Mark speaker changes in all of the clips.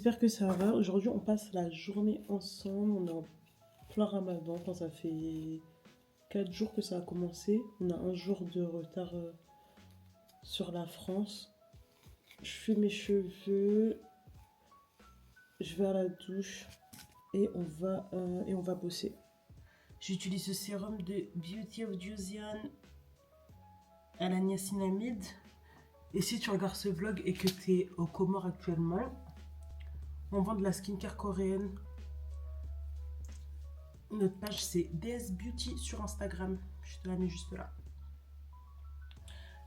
Speaker 1: j'espère que ça va. Aujourd'hui, on passe la journée ensemble. On est en plein ramadan. Quand ça fait 4 jours que ça a commencé. On a un jour de retard sur la France. Je fais mes cheveux. Je vais à la douche. Et on va bosser. J'utilise ce sérum de Beauty of Joseon à la niacinamide. Et si tu regardes ce vlog et que tu es au Comores actuellement, on vend de la skincare coréenne. Notre page c'est DS Beauty sur Instagram. Je te la mets juste là.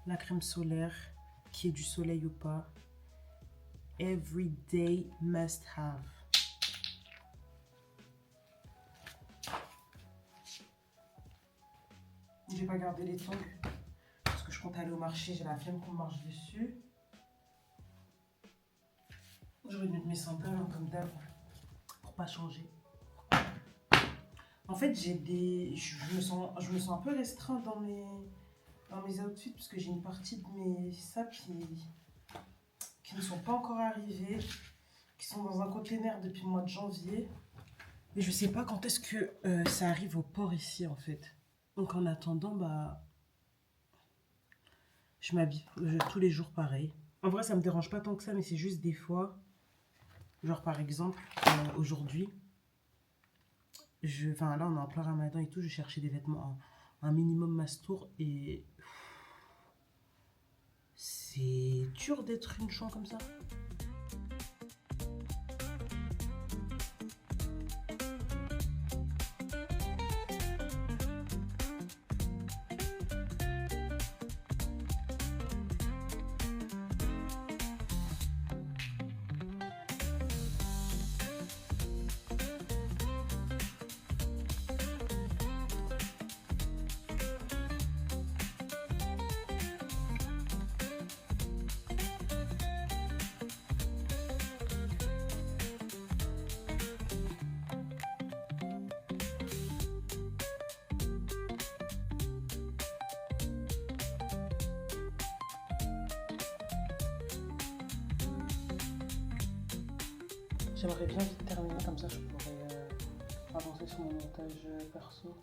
Speaker 1: La crème solaire, qui est du soleil ou pas. Everyday must have. J'ai pas gardé les tongs parce que je compte aller au marché. J'ai la flemme qu'on marche dessus. J'aurais dû mettre mes sandales hein, comme d'hab pour pas changer. En fait, je me sens un peu restreint dans mes outfits parce que j'ai une partie de mes sacs qui ne sont pas encore arrivés, qui sont dans un container depuis le mois de janvier. Et je sais pas quand est-ce que ça arrive au port ici en fait. Donc en attendant, bah, je m'habille tous les jours pareil. En vrai, ça me dérange pas tant que ça, mais c'est juste des fois. Genre par exemple, aujourd'hui, là on est en plein ramadan et tout, je cherchais des vêtements un minimum mastour et c'est dur d'être une chouin comme ça. J'aimerais bien vite terminer, comme ça je pourrais avancer sur mon montage perso.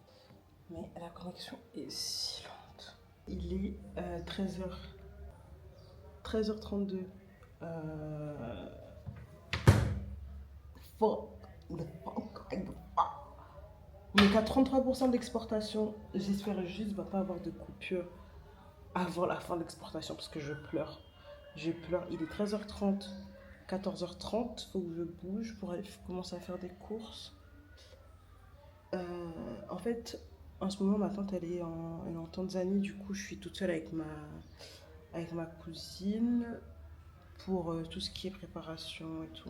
Speaker 1: Mais la connexion est si lente. Il est 13h32. On est qu'à 33% d'exportation. J'espère juste ne pas avoir de coupure avant la fin de l'exportation parce que je pleure. Je pleure. Il est 13h30. 14h30, faut que je bouge pour commencer à faire des courses. En fait, en ce moment, ma tante, elle est en Tanzanie. Du coup, je suis toute seule avec ma cousine pour tout ce qui est préparation et tout.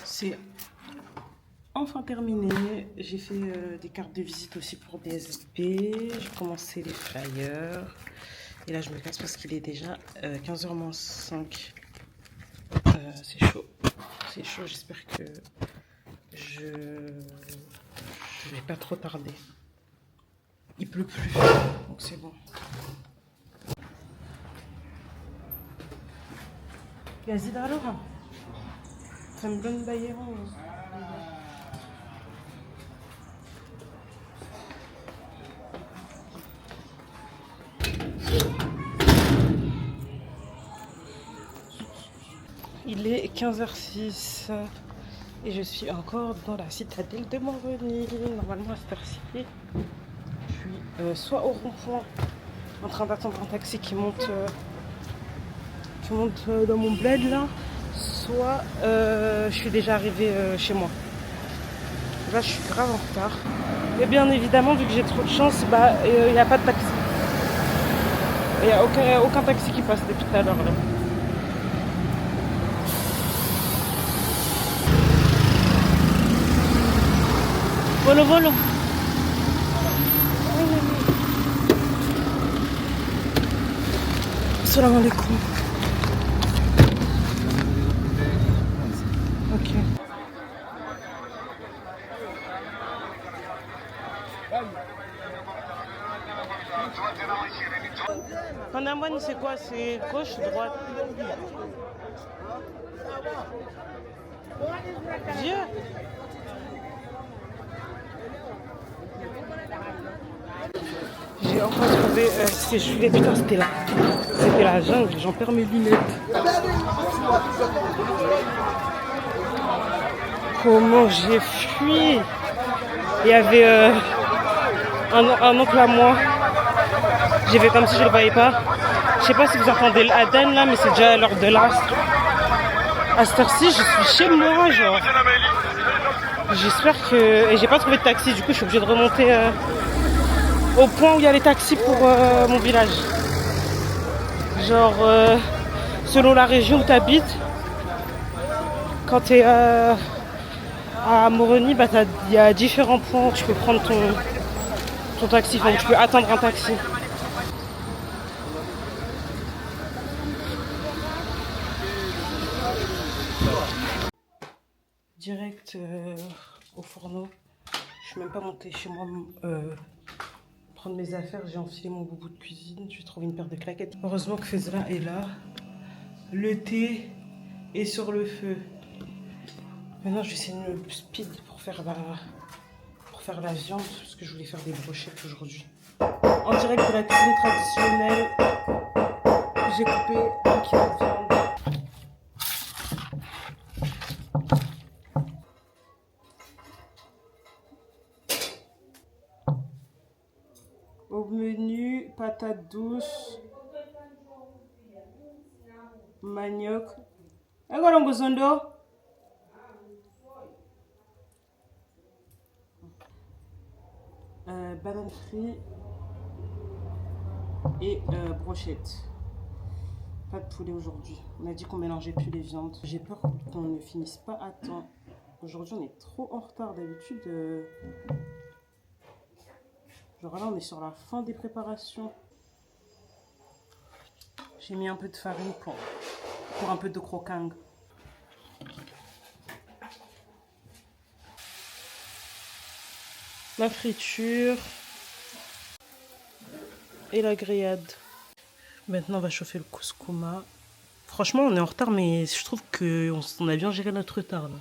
Speaker 1: C'est enfin terminé. J'ai fait des cartes de visite aussi pour DSP. J'ai commencé les flyers. Et là, je me casse parce qu'il est déjà 15h-5. C'est chaud. C'est chaud. J'espère que je vais pas trop tarder. Il pleut plus. Donc c'est bon. Yazid alors. Ça me donne baillerant. Il est 15h06 et je suis encore dans la citadelle de Moroni. Normalement à cette heure-ci, je suis soit au rond-point en train d'attendre un taxi qui monte dans mon bled là, soit je suis déjà arrivée chez moi. Là je suis grave en retard. Et bien évidemment, vu que j'ai trop de chance, il n'y a pas de taxi. Il n'y a aucun taxi qui passe depuis tout à l'heure là. Volo volo. Salam alaikum. Ok. En Amman, c'est quoi? C'est gauche, droite? Viens. J'ai enfin trouvé ce que je voulais. Putain, c'était là. C'était la jungle. J'en perds mes lunettes. Comment j'ai fui. Il y avait un oncle à moi. J'ai fait comme si je ne le voyais pas. Je sais pas si vous entendez l'Aden là, mais c'est déjà l'heure de l'astre. À cette heure-ci, je suis chez moi, genre. J'espère que... Et j'ai pas trouvé de taxi, du coup, je suis obligée de remonter au point où il y a les taxis pour mon village. Genre, selon la région où tu habites, quand tu es à Moroni, bah, il y a différents points où tu peux prendre ton taxi, enfin, tu peux attendre un taxi. Direct au fourneau. Je suis même pas montée chez moi prendre mes affaires. J'ai enfilé mon boubou de cuisine. J'ai trouvé une paire de claquettes. Heureusement que Fezra est là. Le thé est sur le feu. Maintenant, je vais essayer de me speed pour faire la viande parce que je voulais faire des brochettes aujourd'hui. En direct de la cuisine traditionnelle, j'ai coupé 1 kilo de viande. Au menu, patates douces, manioc. Banane frite et brochettes. Pas de poulet aujourd'hui. On a dit qu'on mélangeait plus les viandes. J'ai peur qu'on ne finisse pas à temps. Aujourd'hui, on est trop en retard. D'habitude, genre là, on est sur la fin des préparations. J'ai mis un peu de farine pour un peu de croquant. La friture et la grillade. Maintenant, on va chauffer le couscous. Franchement, on est en retard, mais je trouve qu'on a bien géré notre retard là.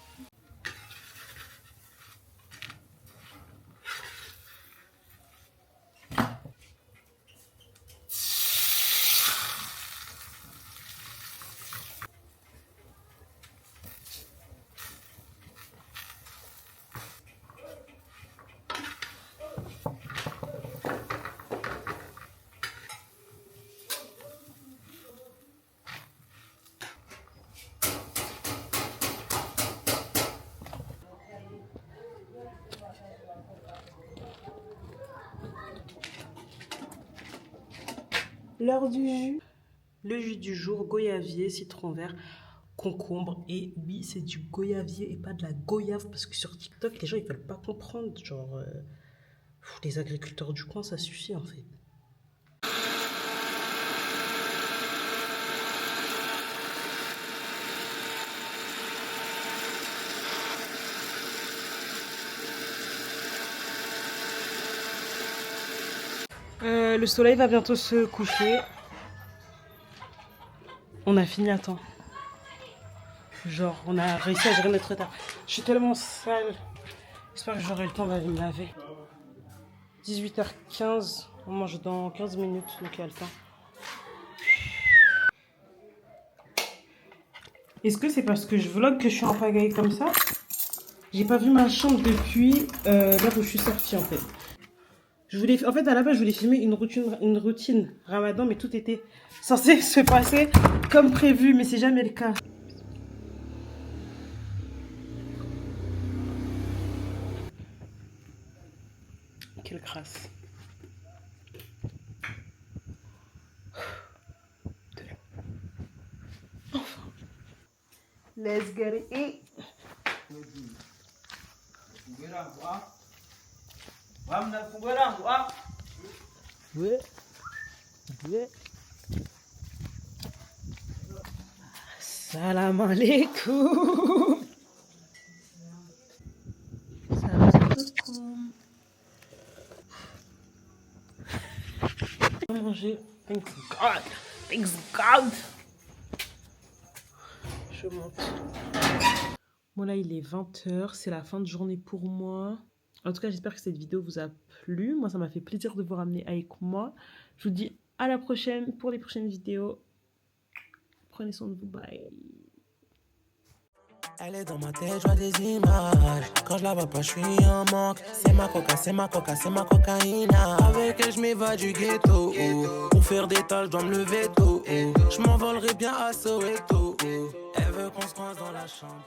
Speaker 1: L'heure du jus. Le jus du jour, goyavier, citron vert, concombre. Et oui, c'est du goyavier et pas de la goyave. Parce que sur TikTok, les gens, ils veulent pas comprendre. Genre, les agriculteurs du coin, ça suffit en fait. Le soleil va bientôt se coucher. On a fini à temps. Genre, on a réussi à gérer notre retard. Je suis tellement sale. J'espère que j'aurai le temps d'aller me laver. 18h15. On mange dans 15 minutes, donc il y a le temps. Est-ce que c'est parce que je vlog que je suis en pagaille comme ça? J'ai pas vu ma chambre depuis là où je suis sortie en fait. En fait, à la base, je voulais filmer une routine Ramadan, mais tout était censé se passer comme prévu, mais c'est jamais le cas. Quelle grâce. Enfin. Let's get it. Ouais. Ouais. Salam alaikum. Salam alaikum. On va manger. Thanks God. Thanks God. Je monte. Bon là il est 20h, c'est la fin de journée pour moi. En tout cas j'espère que cette vidéo vous a plu. Moi ça m'a fait plaisir de vous ramener avec moi. Je vous dis à la prochaine pour les prochaines vidéos. Prenez soin de vous, bye.
Speaker 2: Elle est dans ma tête, je vois des images. Quand je la vois pas, je suis en manque. C'est ma coca, c'est ma coca, c'est ma cocaïna. Avec elle, je m'évade du ghetto. Pour faire des tâches, je dois me lever tôt. Je m'envolerai bien à Soweto. Elle veut qu'on se croise dans la chambre.